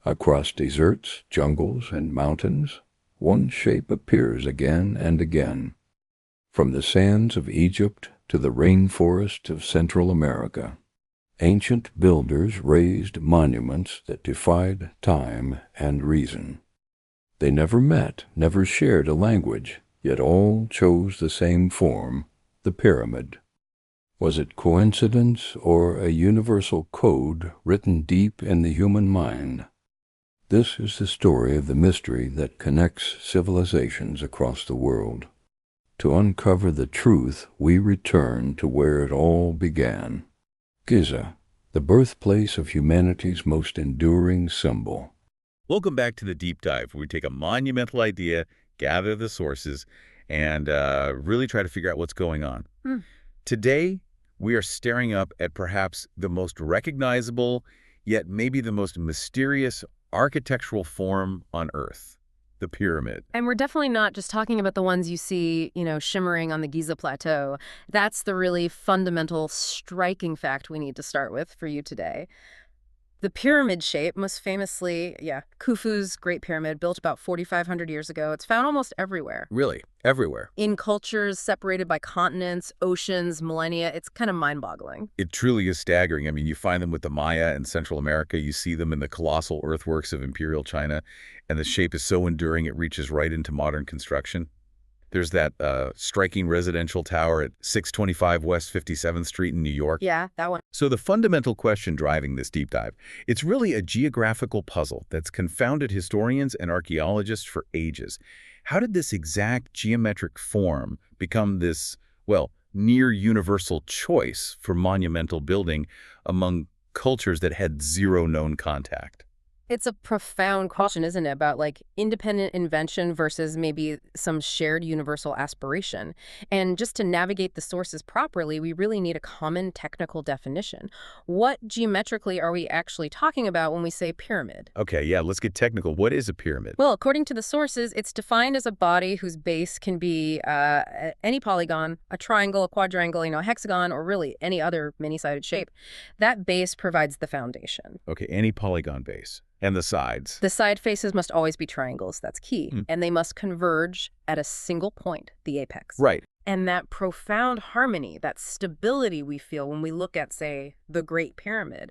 Across deserts, jungles, and mountains, one shape appears again and again. From the sands of Egypt to the rainforests of Central America, ancient builders raised monuments that defied time and reason. They never met, never shared a language, yet all chose the same form, the pyramid. Was it coincidence or a universal code written deep in the human mind? This is the story of the mystery that connects civilizations across the world. To uncover the truth, we return to where it all began. Giza, the birthplace of humanity's most enduring symbol. Welcome back to the Deep Dive, where we take a monumental idea, gather the sources, and really try to figure out what's going on. Today, we are staring up at perhaps the most recognizable, yet maybe the most mysterious architectural form on Earth, the pyramid. And we're definitely not just talking about the ones you see, shimmering on the Giza Plateau. That's the really fundamental, striking fact we need to start with for you today. The pyramid shape, most famously, Khufu's Great Pyramid, built about 4,500 years ago. It's found almost everywhere. Really? Everywhere? In cultures separated by continents, oceans, millennia. It's kind of mind-boggling. It truly is staggering. I mean, you find them with the Maya in Central America. You see them in the colossal earthworks of imperial China. And the shape is so enduring it reaches right into modern construction. There's that striking residential tower at 625 West 57th Street in New York. Yeah, that one. So the fundamental question driving this deep dive, it's really a geographical puzzle that's confounded historians and archaeologists for ages. How did this exact geometric form become this, well, near universal choice for monumental building among cultures that had zero known contact? It's a profound question, isn't it, about independent invention versus maybe some shared universal aspiration. And just to navigate the sources properly, we really need a common technical definition. What geometrically are we actually talking about when we say pyramid? Okay, yeah, let's get technical. What is a pyramid? Well, according to the sources, it's defined as a body whose base can be any polygon, a triangle, a quadrangle, a hexagon, or really any other many-sided shape. That base provides the foundation. Okay, any polygon base. And the sides? The side faces must always be triangles. That's key. And they must converge at a single point, the apex. Right. And that profound harmony, that stability we feel when we look at, say, the Great Pyramid,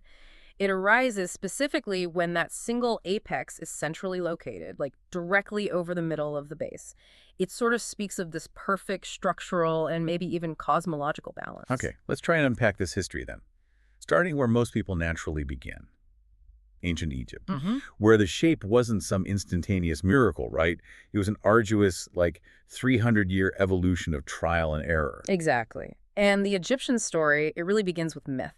it arises specifically when that single apex is centrally located, directly over the middle of the base. It sort of speaks of this perfect structural and maybe even cosmological balance. Okay, let's try and unpack this history then. Starting where most people naturally begin. Ancient Egypt, where the shape wasn't some instantaneous miracle, right? It was an arduous, 300-year evolution of trial and error. Exactly. And the Egyptian story, it really begins with myth.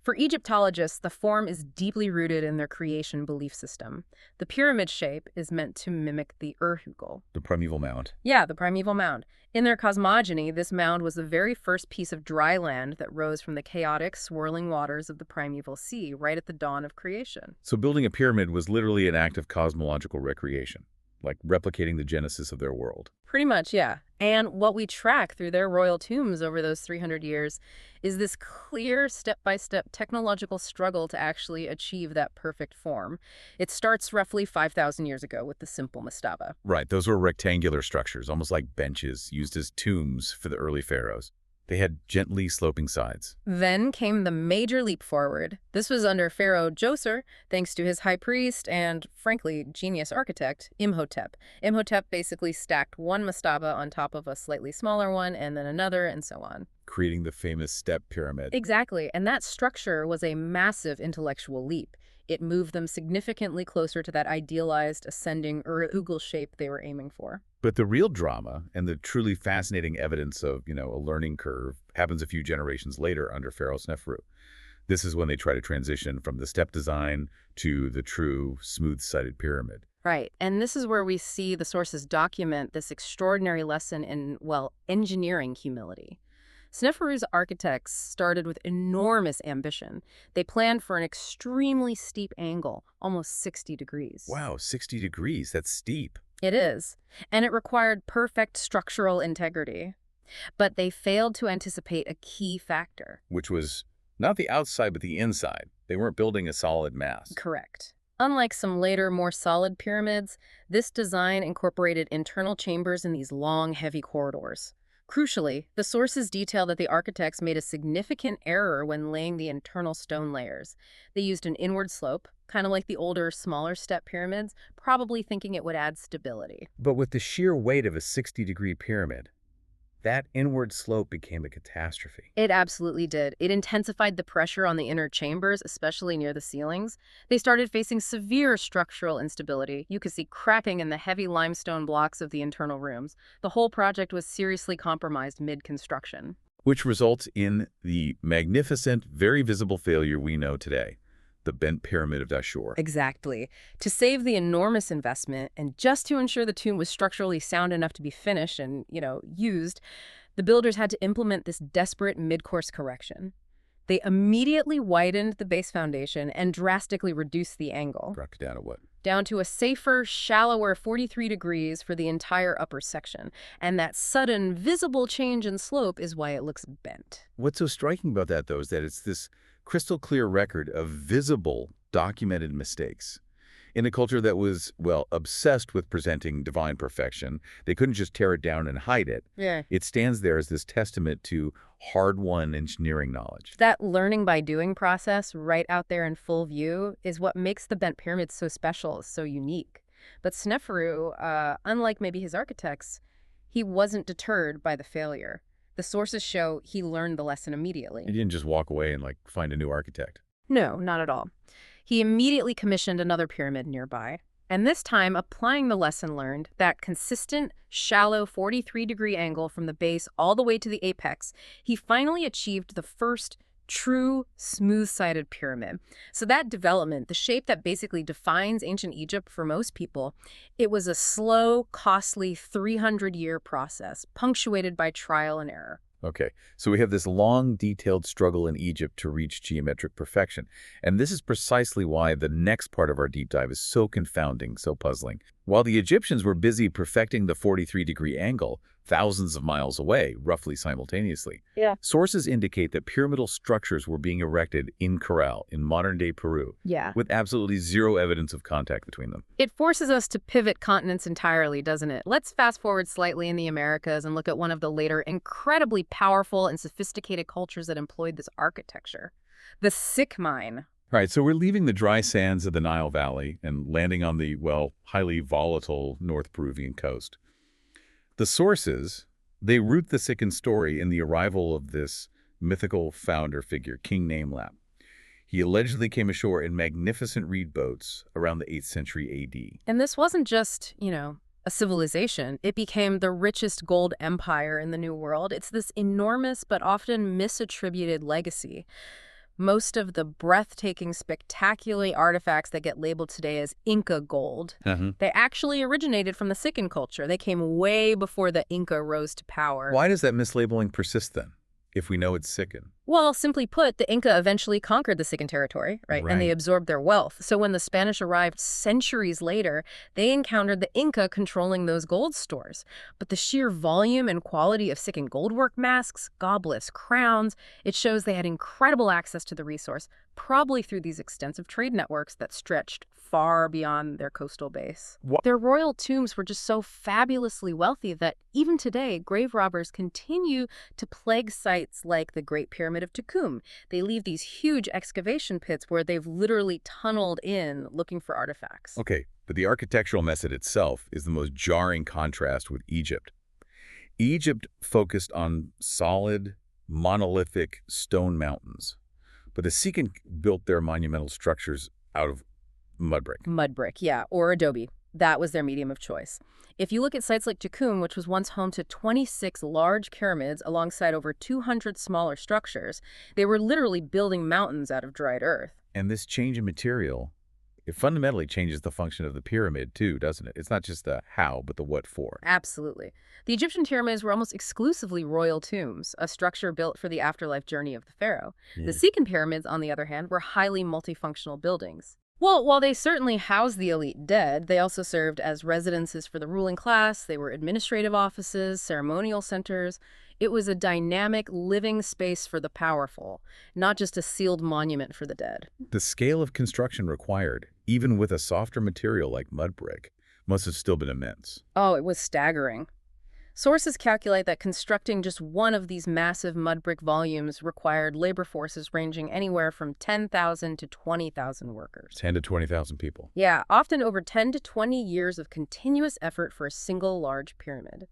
For Egyptologists, the form is deeply rooted in their creation belief system. The pyramid shape is meant to mimic the Ur-Hugel. The primeval mound. Yeah, the primeval mound. In their cosmogony, this mound was the very first piece of dry land that rose from the chaotic, swirling waters of the primeval sea right at the dawn of creation. So building a pyramid was literally an act of cosmological recreation, like replicating the genesis of their world. Pretty much, yeah. And what we track through their royal tombs over those 300 years is this clear step-by-step technological struggle to actually achieve that perfect form. It starts roughly 5,000 years ago with the simple mastaba. Right, those were rectangular structures, almost like benches used as tombs for the early pharaohs. They had gently sloping sides. Then came the major leap forward. This was under Pharaoh Djoser, thanks to his high priest and, frankly, genius architect, Imhotep. Imhotep basically stacked one mastaba on top of a slightly smaller one, and then another, and so on. Creating the famous step pyramid. Exactly, and that structure was a massive intellectual leap. It moved them significantly closer to that idealized ascending Ur-Hugel shape they were aiming for. But the real drama and the truly fascinating evidence of, a learning curve happens a few generations later under Pharaoh Sneferu. This is when they try to transition from the step design to the true smooth-sided pyramid. Right, and this is where we see the sources document this extraordinary lesson in, engineering humility. Sneferu's architects started with enormous ambition. They planned for an extremely steep angle, almost 60 degrees. Wow, 60 degrees, that's steep. It is, and it required perfect structural integrity. But they failed to anticipate a key factor. Which was not the outside, but the inside. They weren't building a solid mass. Correct. Unlike some later, more solid pyramids, this design incorporated internal chambers in these long, heavy corridors. Crucially, the sources detail that the architects made a significant error when laying the internal stone layers. They used an inward slope, kind of like the older, smaller step pyramids, probably thinking it would add stability. But with the sheer weight of a 60-degree pyramid, that inward slope became a catastrophe. It absolutely did. It intensified the pressure on the inner chambers, especially near the ceilings. They started facing severe structural instability. You could see cracking in the heavy limestone blocks of the internal rooms. The whole project was seriously compromised mid-construction. Which results in the magnificent, very visible failure we know today, the bent pyramid of Dashur. Exactly. To save the enormous investment and just to ensure the tomb was structurally sound enough to be finished and, used, the builders had to implement this desperate mid-course correction. They immediately widened the base foundation and drastically reduced the angle. Brought it down to what? Down to a safer, shallower 43 degrees for the entire upper section. And that sudden, visible change in slope is why it looks bent. What's so striking about that, though, is that it's this crystal clear record of visible, documented mistakes. In a culture that was, well, obsessed with presenting divine perfection, they couldn't just tear it down and hide it. Yeah. It stands there as this testament to hard-won engineering knowledge. That learning by doing process right out there in full view is what makes the bent pyramid so special, so unique. But Sneferu, unlike maybe his architects, he wasn't deterred by the failure. The sources show he learned the lesson immediately. He didn't just walk away and, find a new architect. No, not at all. He immediately commissioned another pyramid nearby, and this time applying the lesson learned, that consistent, shallow 43-degree angle from the base all the way to the apex, he finally achieved the first true smooth-sided pyramid. So that development, the shape that basically defines ancient Egypt for most people, it was a slow, costly 300-year process, punctuated by trial and error. Okay, so we have this long, detailed struggle in Egypt to reach geometric perfection. And this is precisely why the next part of our deep dive is so confounding, so puzzling. While the Egyptians were busy perfecting the 43-degree angle, thousands of miles away, roughly simultaneously, sources indicate that pyramidal structures were being erected in Corral, in modern-day Peru, with absolutely zero evidence of contact between them. It forces us to pivot continents entirely, doesn't it? Let's fast forward slightly in the Americas and look at one of the later incredibly powerful and sophisticated cultures that employed this architecture, the Xi'an. Right, so we're leaving the dry sands of the Nile Valley and landing on the, well, highly volatile North Peruvian coast. The sources, they root the Xi'an story in the arrival of this mythical founder figure, King Namelap. He allegedly came ashore in magnificent reed boats around the 8th century A.D. And this wasn't just, a civilization. It became the richest gold empire in the New World. It's this enormous but often misattributed legacy. Most of the breathtaking, spectacular artifacts that get labeled today as Inca gold, they actually originated from the Xi'an culture. They came way before the Inca rose to power. Why does that mislabeling persist then, if we know it's Xi'an? Well, simply put, the Inca eventually conquered the Xi'an territory, right? And they absorbed their wealth. So when the Spanish arrived centuries later, they encountered the Inca controlling those gold stores. But the sheer volume and quality of Xi'an goldwork masks, goblets, crowns, it shows they had incredible access to the resource, probably through these extensive trade networks that stretched far beyond their coastal base. Their royal tombs were just so fabulously wealthy that even today, grave robbers continue to plague sites like the Great Pyramid of Tukum. They leave these huge excavation pits where they've literally tunneled in looking for artifacts. Okay, but the architectural method itself is the most jarring contrast with Egypt. Egypt focused on solid, monolithic stone mountains, but the Xi'an built their monumental structures out of mud brick. Mud brick, yeah, or adobe. That was their medium of choice. If you look at sites like Tukum, which was once home to 26 large pyramids alongside over 200 smaller structures, they were literally building mountains out of dried earth. And this change in material, it fundamentally changes the function of the pyramid too, doesn't it? It's not just the how, but the what for. Absolutely. The Egyptian pyramids were almost exclusively royal tombs, a structure built for the afterlife journey of the pharaoh. The Xi'an pyramids, on the other hand, were highly multifunctional buildings. Well, while they certainly housed the elite dead, they also served as residences for the ruling class. They were administrative offices, ceremonial centers. It was a dynamic, living space for the powerful, not just a sealed monument for the dead. The scale of construction required, even with a softer material like mud brick, must have still been immense. Oh, it was staggering. Sources calculate that constructing just one of these massive mud brick volumes required labor forces ranging anywhere from 10,000 to 20,000 workers. 10 to 20,000 people. Yeah, often over 10 to 20 years of continuous effort for a single large pyramid.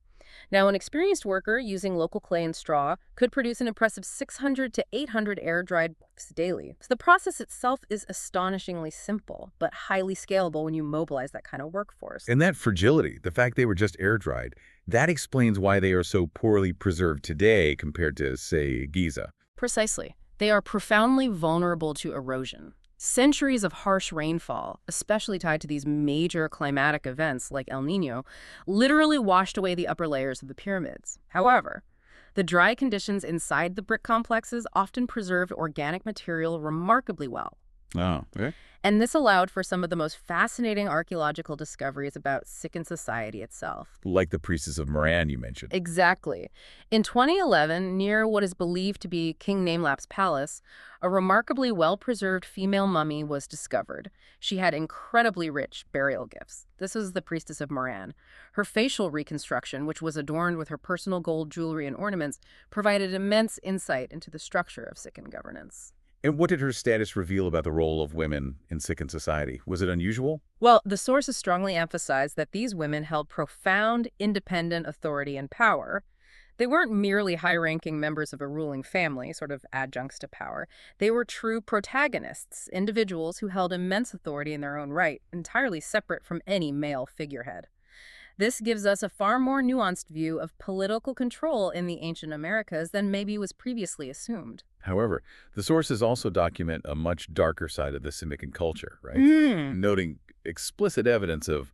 Now, an experienced worker using local clay and straw could produce an impressive 600 to 800 air-dried blocks daily. So the process itself is astonishingly simple, but highly scalable when you mobilize that kind of workforce. And that fragility, the fact they were just air-dried, that explains why they are so poorly preserved today compared to, say, Giza. Precisely. They are profoundly vulnerable to erosion. Centuries of harsh rainfall, especially tied to these major climatic events like El Niño, literally washed away the upper layers of the pyramids. However, the dry conditions inside the brick complexes often preserved organic material remarkably well. Oh, okay. And this allowed for some of the most fascinating archaeological discoveries about Xi'an society itself. Like the priestess of Moran you mentioned. Exactly. In 2011, near what is believed to be King Namelap's palace, a remarkably well-preserved female mummy was discovered. She had incredibly rich burial gifts. This was the priestess of Moran. Her facial reconstruction, which was adorned with her personal gold jewelry and ornaments, provided immense insight into the structure of Xi'an governance. And what did her status reveal about the role of women in Xi'an society? Was it unusual? Well, the sources strongly emphasize that these women held profound, independent authority and power. They weren't merely high-ranking members of a ruling family, sort of adjuncts to power. They were true protagonists, individuals who held immense authority in their own right, entirely separate from any male figurehead. This gives us a far more nuanced view of political control in the ancient Americas than maybe was previously assumed. However, the sources also document a much darker side of the Semitic culture, right? Noting explicit evidence of,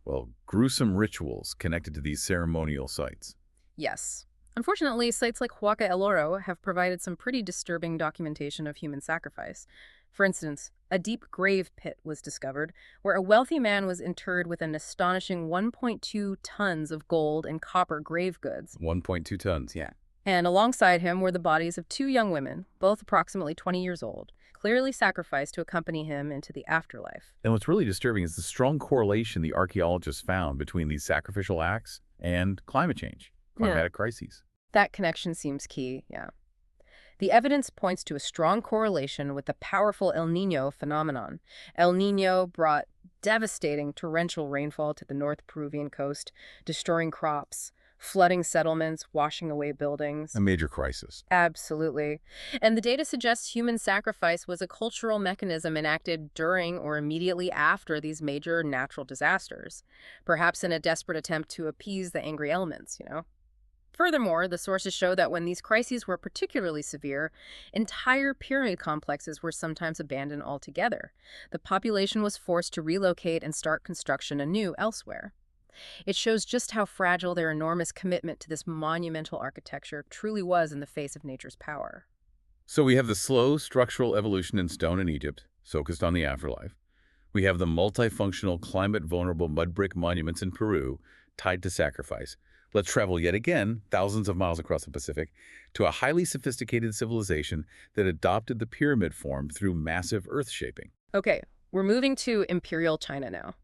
well, gruesome rituals connected to these ceremonial sites. Yes. Unfortunately, sites like Huaca El Oro have provided some pretty disturbing documentation of human sacrifice. For instance, a deep grave pit was discovered where a wealthy man was interred with an astonishing 1.2 tons of gold and copper grave goods. 1.2 tons, yeah. And alongside him were the bodies of two young women, both approximately 20 years old, clearly sacrificed to accompany him into the afterlife. And what's really disturbing is the strong correlation the archaeologists found between these sacrificial acts and climate change, climatic crises. That connection seems key, yeah. The evidence points to a strong correlation with the powerful El Niño phenomenon. El Niño brought devastating torrential rainfall to the North Peruvian coast, destroying crops, flooding settlements, washing away buildings. A major crisis. Absolutely. And the data suggests human sacrifice was a cultural mechanism enacted during or immediately after these major natural disasters, perhaps in a desperate attempt to appease the angry elements, Furthermore, the sources show that when these crises were particularly severe, entire pyramid complexes were sometimes abandoned altogether. The population was forced to relocate and start construction anew elsewhere. It shows just how fragile their enormous commitment to this monumental architecture truly was in the face of nature's power. So we have the slow structural evolution in stone in Egypt, focused on the afterlife. We have the multifunctional, climate-vulnerable mud brick monuments in Peru, tied to sacrifice. Let's travel yet again, thousands of miles across the Pacific, to a highly sophisticated civilization that adopted the pyramid form through massive earth-shaping. Okay, we're moving to imperial China now,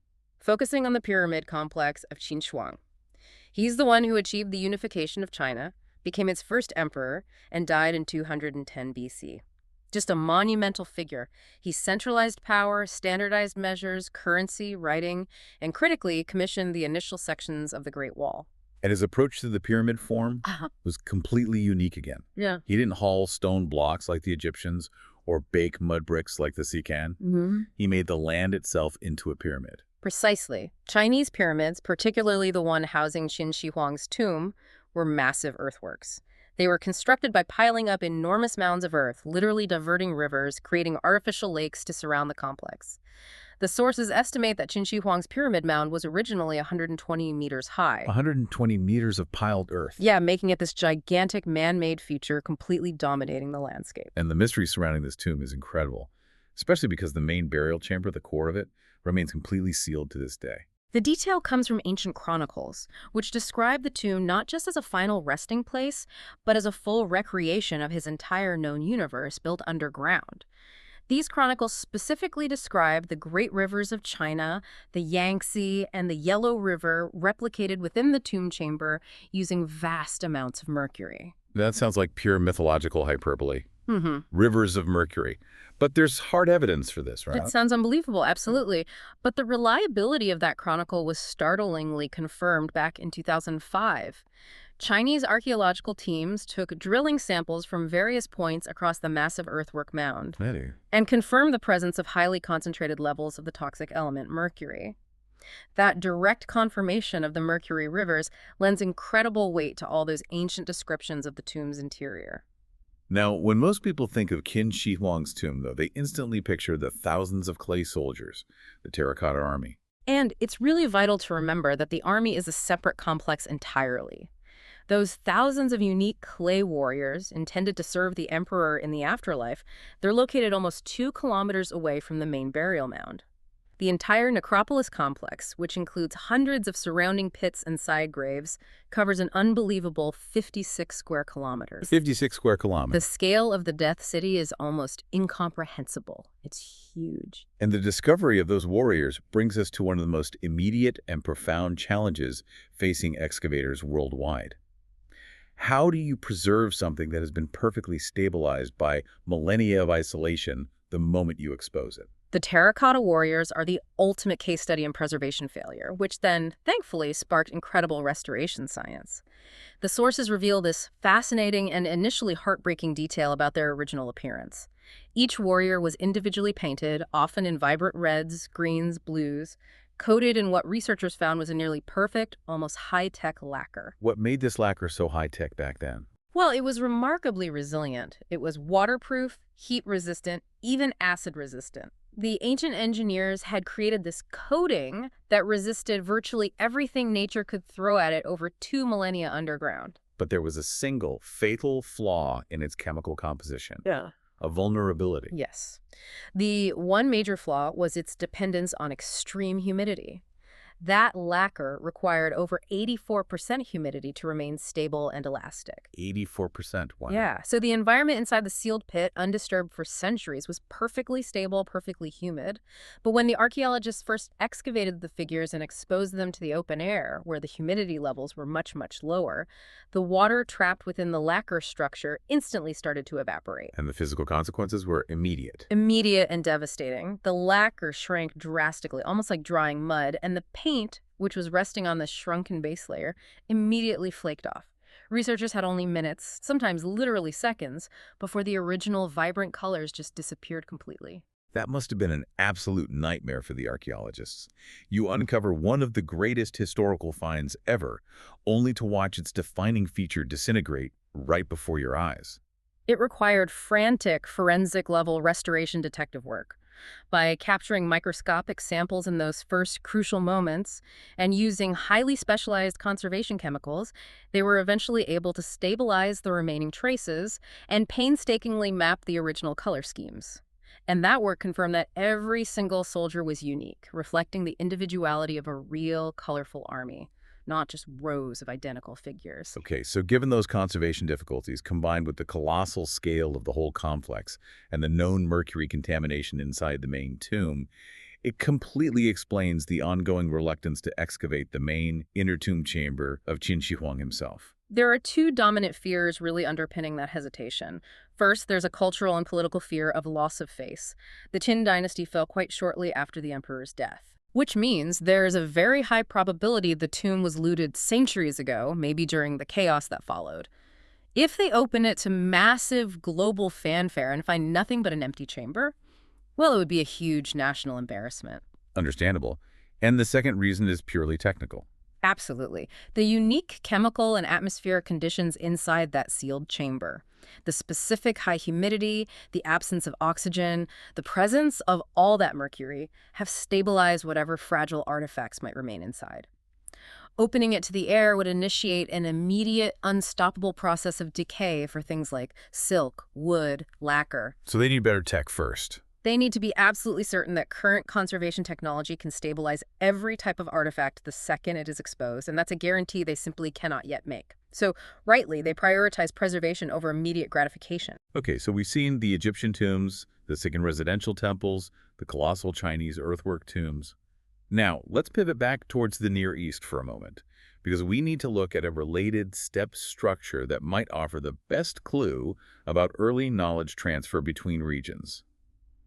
focusing on the pyramid complex of Qin Shi Huang. He's the one who achieved the unification of China, became its first emperor, and died in 210 BC. Just a monumental figure. He centralized power, standardized measures, currency, writing, and critically commissioned the initial sections of the Great Wall. And his approach to the pyramid form was completely unique again. Yeah. He didn't haul stone blocks like the Egyptians or bake mud bricks like the Xi'an. He made the land itself into a pyramid. Precisely. Chinese pyramids, particularly the one housing Qin Shi Huang's tomb, were massive earthworks. They were constructed by piling up enormous mounds of earth, literally diverting rivers, creating artificial lakes to surround the complex. The sources estimate that Qin Shi Huang's pyramid mound was originally 120 meters high. 120 meters of piled earth. Yeah, making it this gigantic man-made feature completely dominating the landscape. And the mystery surrounding this tomb is incredible, especially because the main burial chamber, the core of it, remains completely sealed to this day. The detail comes from ancient chronicles, which describe the tomb not just as a final resting place, but as a full recreation of his entire known universe built underground. These chronicles specifically describe the great rivers of China, the Yangtze, and the Yellow River replicated within the tomb chamber using vast amounts of mercury. That sounds like pure mythological hyperbole. Mm-hmm. Rivers of mercury. But there's hard evidence for this, right? It sounds unbelievable, absolutely. But the reliability of that chronicle was startlingly confirmed back in 2005. Chinese archaeological teams took drilling samples from various points across the massive earthwork mound and confirmed the presence of highly concentrated levels of the toxic element mercury. That direct confirmation of the mercury rivers lends incredible weight to all those ancient descriptions of the tomb's interior. Now, when most people think of Qin Shi Huang's tomb, though, they instantly picture the thousands of clay soldiers, the terracotta army. And it's really vital to remember that the army is a separate complex entirely. Those thousands of unique clay warriors intended to serve the emperor in the afterlife, they're located almost 2 kilometers away from the main burial mound. The entire necropolis complex, which includes hundreds of surrounding pits and side graves, covers an unbelievable 56 square kilometers. 56 square kilometers. The scale of the Death City is almost incomprehensible. It's huge. And the discovery of those warriors brings us to one of the most immediate and profound challenges facing excavators worldwide. How do you preserve something that has been perfectly stabilized by millennia of isolation the moment you expose it? The terracotta warriors are the ultimate case study in preservation failure, which then, thankfully, sparked incredible restoration science. The sources reveal this fascinating and initially heartbreaking detail about their original appearance. Each warrior was individually painted, often in vibrant reds, greens, blues, coated in what researchers found was a nearly perfect, almost high-tech lacquer. What made this lacquer so high-tech back then? Well, it was remarkably resilient. It was waterproof, heat-resistant, even acid-resistant. The ancient engineers had created this coating that resisted virtually everything nature could throw at it over 2 millennia underground. But there was a single fatal flaw in its chemical composition. Yeah. A vulnerability. Yes. The one major flaw was its dependence on extreme humidity. That lacquer required over 84% humidity to remain stable and elastic. 84%. Wow. Yeah, so the environment inside the sealed pit, undisturbed for centuries, was perfectly stable, perfectly humid. But when the archaeologists first excavated the figures and exposed them to the open air, where the humidity levels were much, much lower, the water trapped within the lacquer structure instantly started to evaporate. And the physical consequences were immediate. Immediate and devastating. The lacquer shrank drastically, almost like drying mud, and the paint, which was resting on the shrunken base layer, immediately flaked off. Researchers had only minutes, sometimes literally seconds, before the original vibrant colors just disappeared completely. That must have been an absolute nightmare for the archaeologists. You uncover one of the greatest historical finds ever, only to watch its defining feature disintegrate right before your eyes. It required frantic forensic-level restoration detective work. By capturing microscopic samples in those first crucial moments and using highly specialized conservation chemicals, they were eventually able to stabilize the remaining traces and painstakingly map the original color schemes. And that work confirmed that every single soldier was unique, reflecting the individuality of a real, colorful army, not just rows of identical figures. Okay, so given those conservation difficulties, combined with the colossal scale of the whole complex and the known mercury contamination inside the main tomb, it completely explains the ongoing reluctance to excavate the main inner tomb chamber of Qin Shi Huang himself. There are 2 dominant fears really underpinning that hesitation. First, there's a cultural and political fear of loss of face. The Qin dynasty fell quite shortly after the emperor's death, which means there is a very high probability the tomb was looted centuries ago, maybe during the chaos that followed. If they open it to massive global fanfare and find nothing but an empty chamber, well, it would be a huge national embarrassment. Understandable. And the second reason is purely technical. Absolutely. The unique chemical and atmospheric conditions inside that sealed chamber, the specific high humidity, the absence of oxygen, the presence of all that mercury have stabilized whatever fragile artifacts might remain inside. Opening it to the air would initiate an immediate, unstoppable process of decay for things like silk, wood, lacquer. So they need better tech first. They need to be absolutely certain that current conservation technology can stabilize every type of artifact the second it is exposed, and that's a guarantee they simply cannot yet make. So, rightly, they prioritize preservation over immediate gratification. Okay, so we've seen the Egyptian tombs, the Xi'an residential temples, the colossal Chinese earthwork tombs. Now, let's pivot back towards the Near East for a moment, because we need to look at a related step structure that might offer the best clue about early knowledge transfer between regions: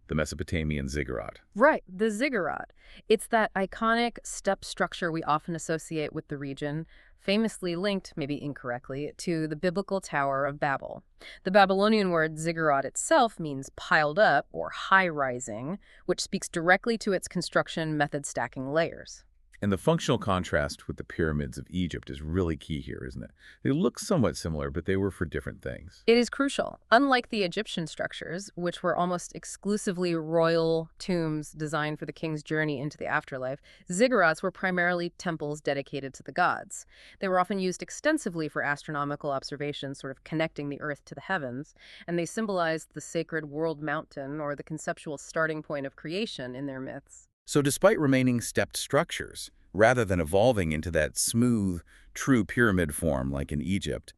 the Mesopotamian ziggurat. Right, the ziggurat. It's that iconic step structure we often associate with the region, famously linked, maybe incorrectly, to the biblical Tower of Babel. The Babylonian word ziggurat itself means piled up or high-rising, which speaks directly to its construction method stacking layers. And the functional contrast with the pyramids of Egypt is really key here, isn't it? They look somewhat similar, but they were for different things. It is crucial. Unlike the Egyptian structures, which were almost exclusively royal tombs designed for the king's journey into the afterlife, ziggurats were primarily temples dedicated to the gods. They were often used extensively for astronomical observations, sort of connecting the earth to the heavens, and they symbolized the sacred world mountain or the conceptual starting point of creation in their myths. So despite remaining stepped structures, rather than evolving into that smooth, true pyramid form like in Egypt,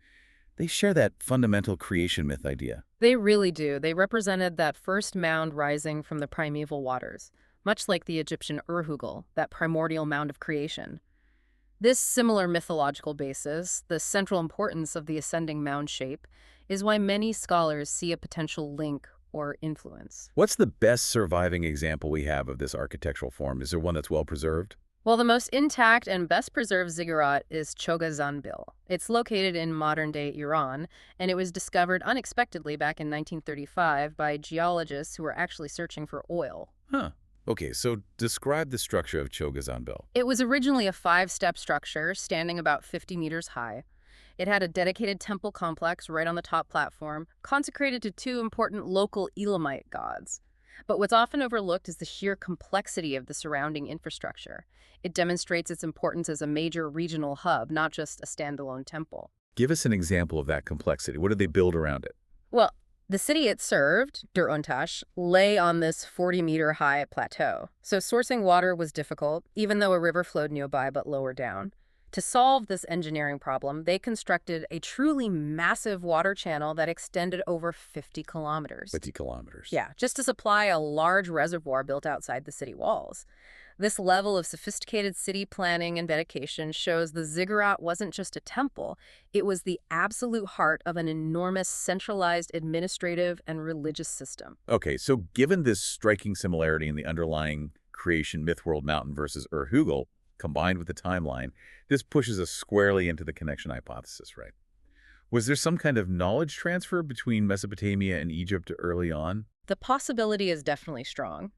they share that fundamental creation myth idea. They really do. They represented that first mound rising from the primeval waters, much like the Egyptian Ur-Hugel, that primordial mound of creation. This similar mythological basis, the central importance of the ascending mound shape, is why many scholars see a potential link or influence. What's the best surviving example we have of this architectural form? Is there one that's well preserved? Well, the most intact and best preserved ziggurat is Chogha-Zanbil. It's located in modern-day Iran, and it was discovered unexpectedly back in 1935 by geologists who were actually searching for oil. Huh. Okay, so describe the structure of Chogha-Zanbil. It was originally a 5-step structure standing about 50 meters high. It had a dedicated temple complex right on the top platform, consecrated to 2 important local Elamite gods. But what's often overlooked is the sheer complexity of the surrounding infrastructure. It demonstrates its importance as a major regional hub, not just a standalone temple. Give us an example of that complexity. What did they build around it? Well, the city it served, Dur-Ontash, lay on this 40-meter-high plateau. So sourcing water was difficult, even though a river flowed nearby but lower down. To solve this engineering problem, they constructed a truly massive water channel that extended over 50 kilometers. 50 kilometers. Yeah, just to supply a large reservoir built outside the city walls. This level of sophisticated city planning and dedication shows the ziggurat wasn't just a temple, it was the absolute heart of an enormous centralized administrative and religious system. Okay, so given this striking similarity in the underlying creation myth-world mountain versus Ur-Hugel, combined with the timeline, this pushes us squarely into the connection hypothesis, right? Was there some kind of knowledge transfer between Mesopotamia and Egypt early on? The possibility is definitely strong.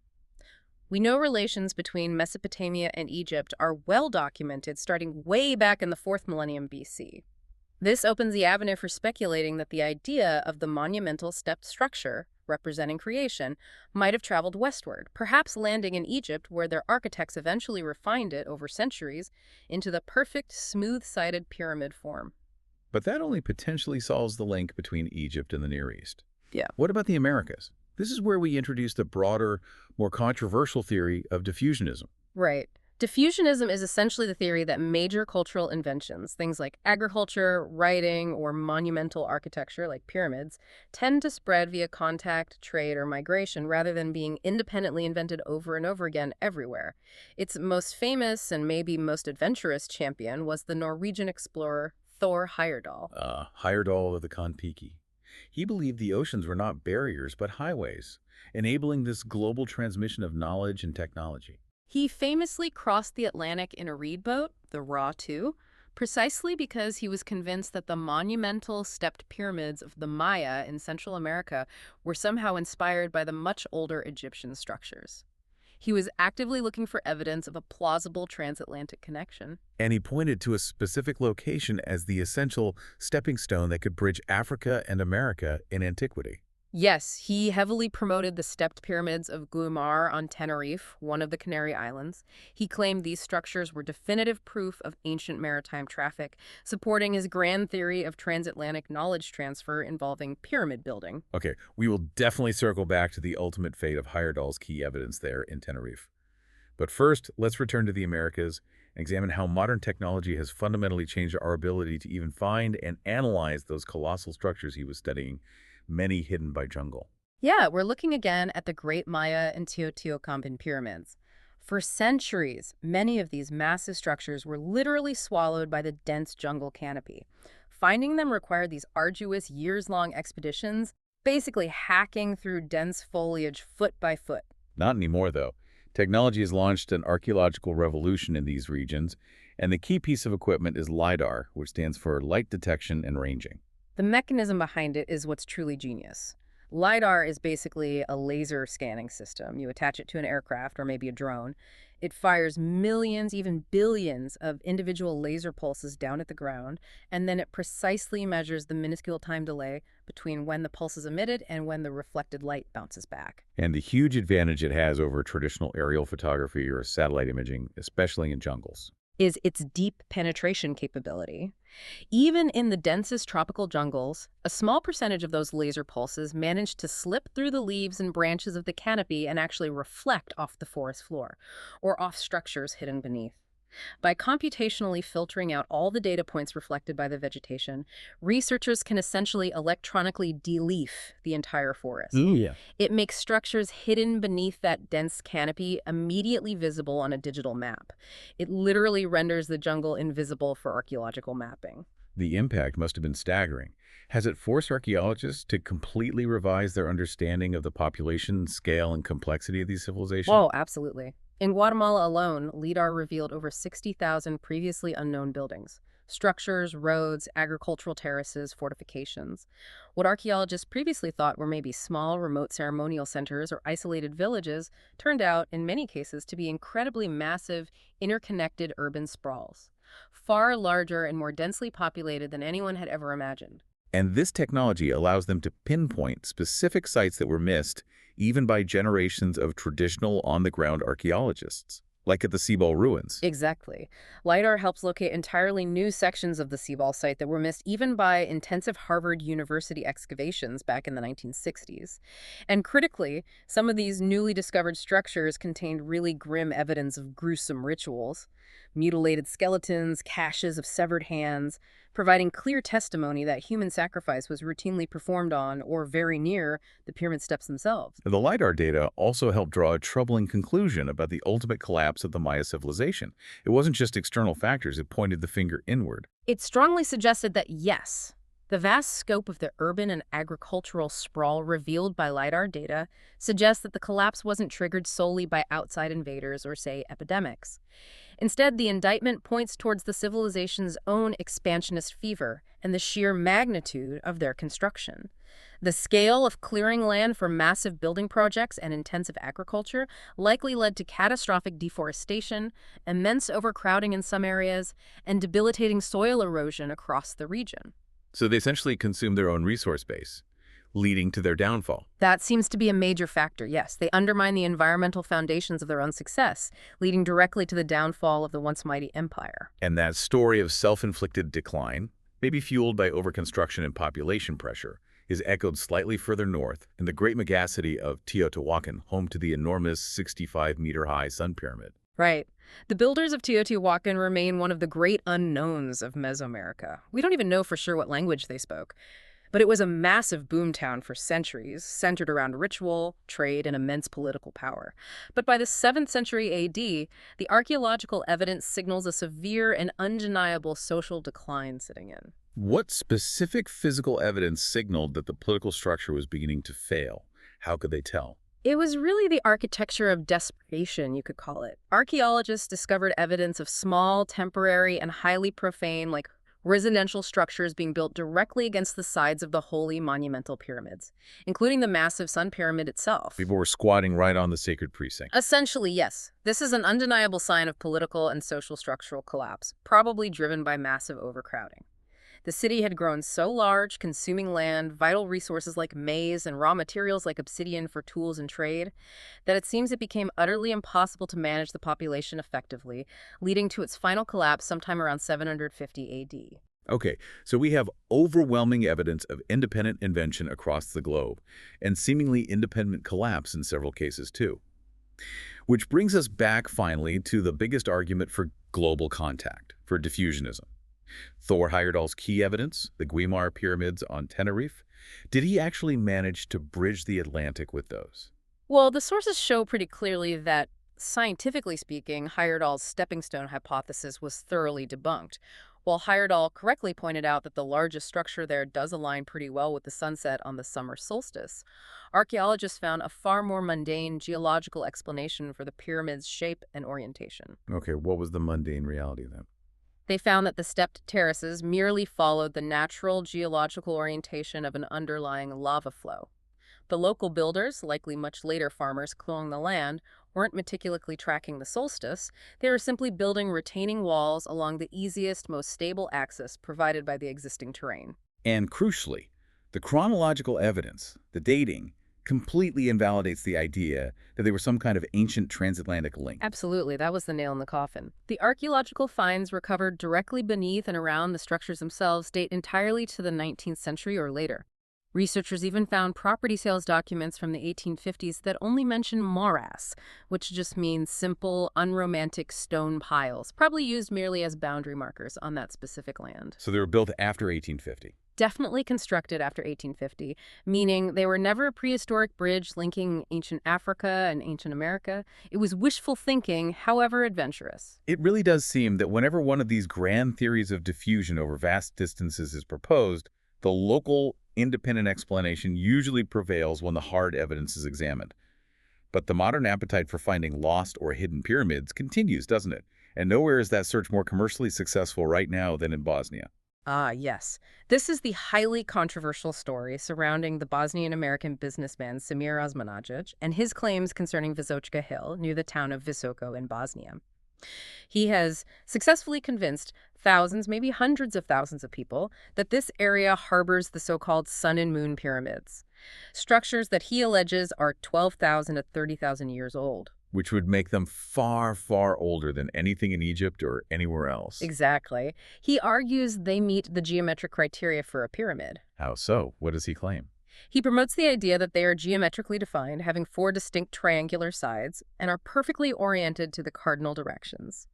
We know relations between Mesopotamia and Egypt are well documented starting way back in the 4th millennium BC. This opens the avenue for speculating that the idea of the monumental stepped structure representing creation might have traveled westward, perhaps landing in Egypt where their architects eventually refined it over centuries into the perfect smooth-sided pyramid form. But that only potentially solves the link between Egypt and the Near East. Yeah. What about the Americas? This is where we introduce the broader, more controversial theory of diffusionism. Right. Diffusionism is essentially the theory that major cultural inventions, things like agriculture, writing, or monumental architecture like pyramids, tend to spread via contact, trade, or migration rather than being independently invented over and over again everywhere. Its most famous and maybe most adventurous champion was the Norwegian explorer Thor Heyerdahl. Heyerdahl of the Kon-Tiki. He believed the oceans were not barriers but highways, enabling this global transmission of knowledge and technology. He famously crossed the Atlantic in a reed boat, the Ra II, precisely because he was convinced that the monumental stepped pyramids of the Maya in Central America were somehow inspired by the much older Egyptian structures. He was actively looking for evidence of a plausible transatlantic connection. And he pointed to a specific location as the essential stepping stone that could bridge Africa and America in antiquity. Yes, he heavily promoted the stepped pyramids of Güímar on Tenerife, one of the Canary Islands. He claimed these structures were definitive proof of ancient maritime traffic, supporting his grand theory of transatlantic knowledge transfer involving pyramid building. Okay, we will definitely circle back to the ultimate fate of Heyerdahl's key evidence there in Tenerife. But first, let's return to the Americas and examine how modern technology has fundamentally changed our ability to even find and analyze those colossal structures he was studying, many hidden by jungle. Yeah, we're looking again at the Great Maya and Teotihuacan pyramids. For centuries, many of these massive structures were literally swallowed by the dense jungle canopy. Finding them required these arduous, years-long expeditions, basically hacking through dense foliage foot by foot. Not anymore, though. Technology has launched an archaeological revolution in these regions, and the key piece of equipment is LiDAR, which stands for light detection and ranging. The mechanism behind it is what's truly genius. LiDAR is basically a laser scanning system. You attach it to an aircraft or maybe a drone. It fires millions, even billions of individual laser pulses down at the ground, and then it precisely measures the minuscule time delay between when the pulse is emitted and when the reflected light bounces back. And the huge advantage it has over traditional aerial photography or satellite imaging, especially in jungles, Is its deep penetration capability. Even in the densest tropical jungles, a small percentage of those laser pulses manage to slip through the leaves and branches of the canopy and actually reflect off the forest floor, or off structures hidden beneath. By computationally filtering out all the data points reflected by the vegetation, researchers can essentially electronically de-leaf the entire forest. Yeah. It makes structures hidden beneath that dense canopy immediately visible on a digital map. It literally renders the jungle invisible for archaeological mapping. The impact must have been staggering. Has it forced archaeologists to completely revise their understanding of the population, scale, and complexity of these civilizations? Whoa, absolutely. In Guatemala alone, LIDAR revealed over 60,000 previously unknown buildings. Structures, roads, agricultural terraces, fortifications. What archaeologists previously thought were maybe small, remote ceremonial centers or isolated villages turned out, in many cases, to be incredibly massive, interconnected urban sprawls, far larger and more densely populated than anyone had ever imagined. And this technology allows them to pinpoint specific sites that were missed even by generations of traditional on-the-ground archaeologists, like at the Cebal ruins. Exactly. LiDAR helps locate entirely new sections of the Cebal site that were missed even by intensive Harvard University excavations back in the 1960s. And critically, some of these newly discovered structures contained really grim evidence of gruesome rituals, mutilated skeletons, caches of severed hands, providing clear testimony that human sacrifice was routinely performed on or very near the pyramid steps themselves. The LiDAR data also helped draw a troubling conclusion about the ultimate collapse of the Maya civilization. It wasn't just external factors, it pointed the finger inward. It strongly suggested that, yes, the vast scope of the urban and agricultural sprawl revealed by LiDAR data suggests that the collapse wasn't triggered solely by outside invaders or, say, epidemics. Instead, the indictment points towards the civilization's own expansionist fever and the sheer magnitude of their construction. The scale of clearing land for massive building projects and intensive agriculture likely led to catastrophic deforestation, immense overcrowding in some areas, and debilitating soil erosion across the region. So they essentially consumed their own resource base, leading to their downfall. That seems to be a major factor, yes. They undermine the environmental foundations of their own success, leading directly to the downfall of the once mighty empire. And that story of self-inflicted decline, maybe fueled by overconstruction and population pressure, is echoed slightly further north in the Great Megacity of Teotihuacan, home to the enormous 65-meter-high Sun Pyramid. Right. The builders of Teotihuacan remain one of the great unknowns of Mesoamerica. We don't even know for sure what language they spoke. But it was a massive boomtown for centuries, centered around ritual, trade, and immense political power. But by the 7th century AD, the archaeological evidence signals a severe and undeniable social decline setting in. What specific physical evidence signaled that the political structure was beginning to fail? How could they tell? It was really the architecture of desperation, you could call it. Archaeologists discovered evidence of small, temporary, and highly profane, like residential structures being built directly against the sides of the holy monumental pyramids, including the massive Sun Pyramid itself. People were squatting right on the sacred precinct. Essentially, yes. This is an undeniable sign of political and social structural collapse, probably driven by massive overcrowding. The city had grown so large, consuming land, vital resources like maize, and raw materials like obsidian for tools and trade, that it seems it became utterly impossible to manage the population effectively, leading to its final collapse sometime around 750 AD. Okay, so we have overwhelming evidence of independent invention across the globe, and seemingly independent collapse in several cases too. Which brings us back finally to the biggest argument for global contact, for diffusionism. Thor Heyerdahl's key evidence, the Guimar pyramids on Tenerife, did he actually manage to bridge the Atlantic with those? Well, the sources show pretty clearly that, scientifically speaking, Heyerdahl's stepping stone hypothesis was thoroughly debunked. While Heyerdahl correctly pointed out that the largest structure there does align pretty well with the sunset on the summer solstice, archaeologists found a far more mundane geological explanation for the pyramid's shape and orientation. Okay, what was the mundane reality then? They found that the stepped terraces merely followed the natural geological orientation of an underlying lava flow. The local builders, likely much later farmers cloning the land, weren't meticulously tracking the solstice. They were simply building retaining walls along the easiest, most stable axis provided by the existing terrain. And crucially, the chronological evidence, the dating, completely invalidates the idea that they were some kind of ancient transatlantic link. Absolutely, that was the nail in the coffin. The archaeological finds recovered directly beneath and around the structures themselves date entirely to the 19th century or later. Researchers even found property sales documents from the 1850s that only mention morass, which just means simple, unromantic stone piles, probably used merely as boundary markers on that specific land. So they were built after 1850. Definitely constructed after 1850, meaning they were never a prehistoric bridge linking ancient Africa and ancient America. It was wishful thinking, however adventurous. It really does seem that whenever one of these grand theories of diffusion over vast distances is proposed, the local independent explanation usually prevails when the hard evidence is examined. But the modern appetite for finding lost or hidden pyramids continues, doesn't it? And nowhere is that search more commercially successful right now than in Bosnia. Ah, yes. This is the highly controversial story surrounding the Bosnian-American businessman Samir Osmanagic and his claims concerning Visočka Hill near the town of Visoko in Bosnia. He has successfully convinced thousands, maybe hundreds of thousands of people that this area harbors the so-called sun and moon pyramids, structures that he alleges are 12,000 to 30,000 years old. Which would make them far, far older than anything in Egypt or anywhere else. Exactly. He argues they meet the geometric criteria for a pyramid. How so? What does he claim? He promotes the idea that they are geometrically defined, having 4 distinct triangular sides, and are perfectly oriented to the cardinal directions.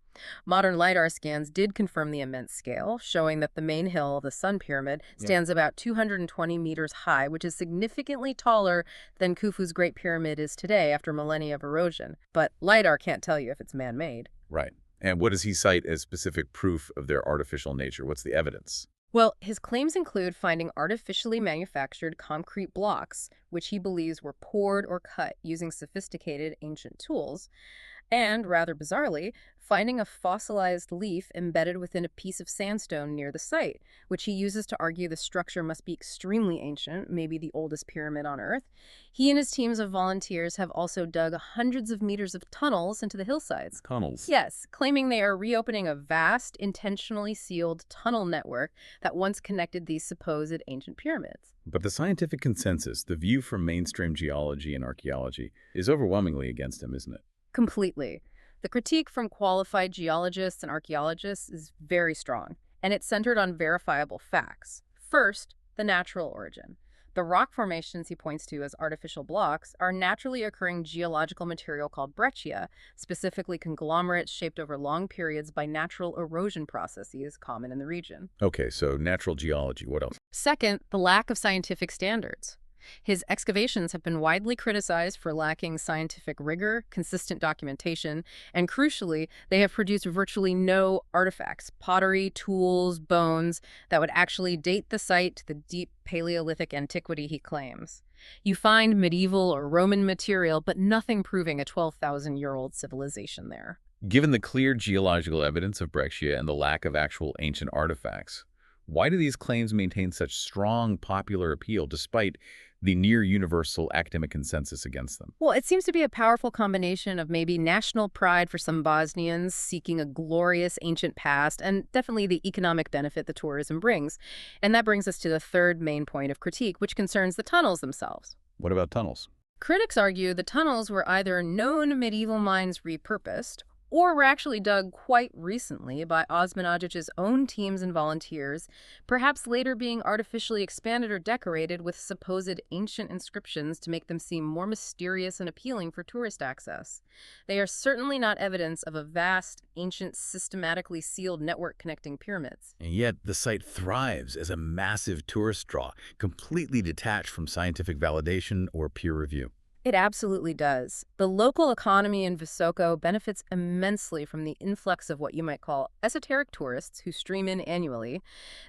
Modern LiDAR scans did confirm the immense scale, showing that the main hill, the Sun Pyramid, stands about 220 meters high, which is significantly taller than Khufu's Great Pyramid is today after millennia of erosion. But LiDAR can't tell you if it's man-made. Right. And what does he cite as specific proof of their artificial nature? What's the evidence? Well, his claims include finding artificially manufactured concrete blocks, which he believes were poured or cut using sophisticated ancient tools, and, rather bizarrely, finding a fossilized leaf embedded within a piece of sandstone near the site, which he uses to argue the structure must be extremely ancient, maybe the oldest pyramid on Earth. He and his teams of volunteers have also dug hundreds of meters of tunnels into the hillsides. Tunnels? Yes, claiming they are reopening a vast, intentionally sealed tunnel network that once connected these supposed ancient pyramids. But the scientific consensus, the view from mainstream geology and archaeology, is overwhelmingly against him, isn't it? Completely. The critique from qualified geologists and archaeologists is very strong, and it's centered on verifiable facts. First, the natural origin. The rock formations he points to as artificial blocks are naturally occurring geological material called breccia, specifically conglomerates shaped over long periods by natural erosion processes common in the region. Okay, so natural geology, what else? Second, the lack of scientific standards. His excavations have been widely criticized for lacking scientific rigor, consistent documentation, and crucially, they have produced virtually no artifacts, pottery, tools, bones, that would actually date the site to the deep Paleolithic antiquity he claims. You find medieval or Roman material, but nothing proving a 12,000-year-old civilization there. Given the clear geological evidence of breccia and the lack of actual ancient artifacts, Why do these claims maintain such strong popular appeal despite the near-universal academic consensus against them? Well, it seems to be a powerful combination of maybe national pride for some Bosnians seeking a glorious ancient past, and definitely the economic benefit the tourism brings. And that brings us to the third main point of critique, which concerns the tunnels themselves. What about tunnels? Critics argue the tunnels were either known medieval mines repurposed, or were actually dug quite recently by Osmanagich's own teams and volunteers, perhaps later being artificially expanded or decorated with supposed ancient inscriptions to make them seem more mysterious and appealing for tourist access. They are certainly not evidence of a vast, ancient, systematically sealed network connecting pyramids. And yet, the site thrives as a massive tourist draw, completely detached from scientific validation or peer review. It absolutely does. The local economy in Visoko benefits immensely from the influx of what you might call esoteric tourists who stream in annually.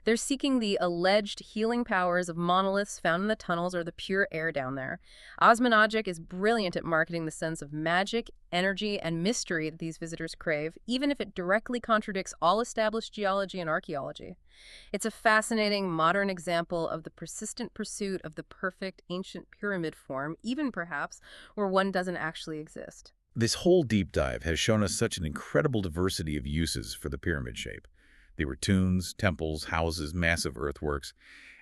They're seeking the alleged healing powers of monoliths found in the tunnels or the pure air down there. Osmanagic is brilliant at marketing the sense of magic, energy, and mystery that these visitors crave, even if it directly contradicts all established geology and archaeology. It's a fascinating modern example of the persistent pursuit of the perfect ancient pyramid form, even perhaps where one doesn't actually exist. This whole deep dive has shown us such an incredible diversity of uses for the pyramid shape. They were tombs, temples, houses, massive earthworks,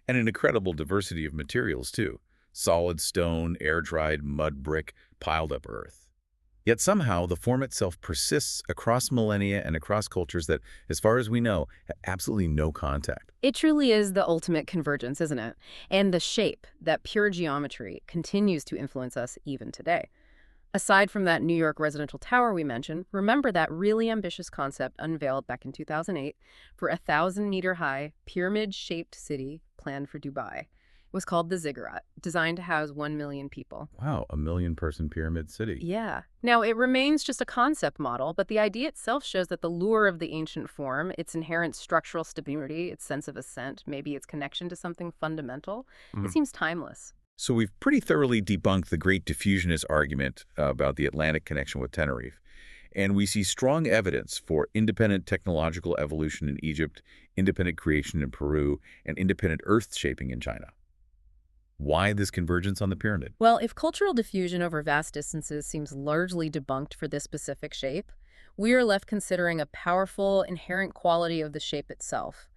and an incredible diversity of materials too. Solid stone, air-dried mud brick, piled-up earth. Yet somehow, the form itself persists across millennia and across cultures that, as far as we know, have absolutely no contact. It truly is the ultimate convergence, isn't it? And the shape, that pure geometry, continues to influence us even today. Aside from that New York residential tower we mentioned, remember that really ambitious concept unveiled back in 2008 for a 1,000-meter-high, pyramid-shaped city planned for Dubai. It was called the Ziggurat, designed to house 1 million people. Wow, a million-person pyramid city. Yeah. Now, it remains just a concept model, but the idea itself shows that the lure of the ancient form, its inherent structural stability, its sense of ascent, maybe its connection to something fundamental, it seems timeless. So we've pretty thoroughly debunked the great diffusionist argument about the Atlantic connection with Tenerife. And we see strong evidence for independent technological evolution in Egypt, independent creation in Peru, and independent earth shaping in China. Why this convergence on the pyramid? Well, if cultural diffusion over vast distances seems largely debunked for this specific shape, we are left considering a powerful, inherent quality of the shape itself.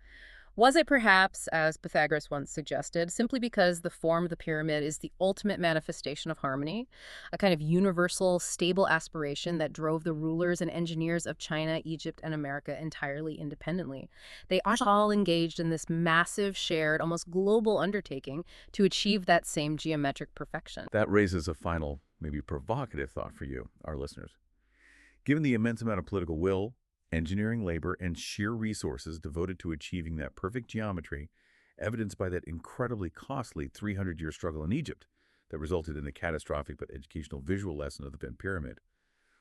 Was it perhaps, as Pythagoras once suggested, simply because the form of the pyramid is the ultimate manifestation of harmony, a kind of universal, stable aspiration that drove the rulers and engineers of China, Egypt, and America entirely independently? They are all engaged in this massive, shared, almost global undertaking to achieve that same geometric perfection. That raises a final, maybe provocative thought for you, our listeners. Given the immense amount of political will, engineering labor, and sheer resources devoted to achieving that perfect geometry, evidenced by that incredibly costly 300-year struggle in Egypt that resulted in the catastrophic but educational visual lesson of the bent pyramid,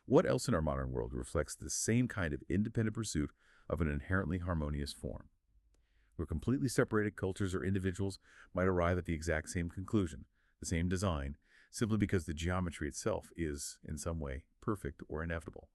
what else in our modern world reflects the same kind of independent pursuit of an inherently harmonious form? Where completely separated cultures or individuals might arrive at the exact same conclusion, the same design, simply because the geometry itself is, in some way, perfect or inevitable.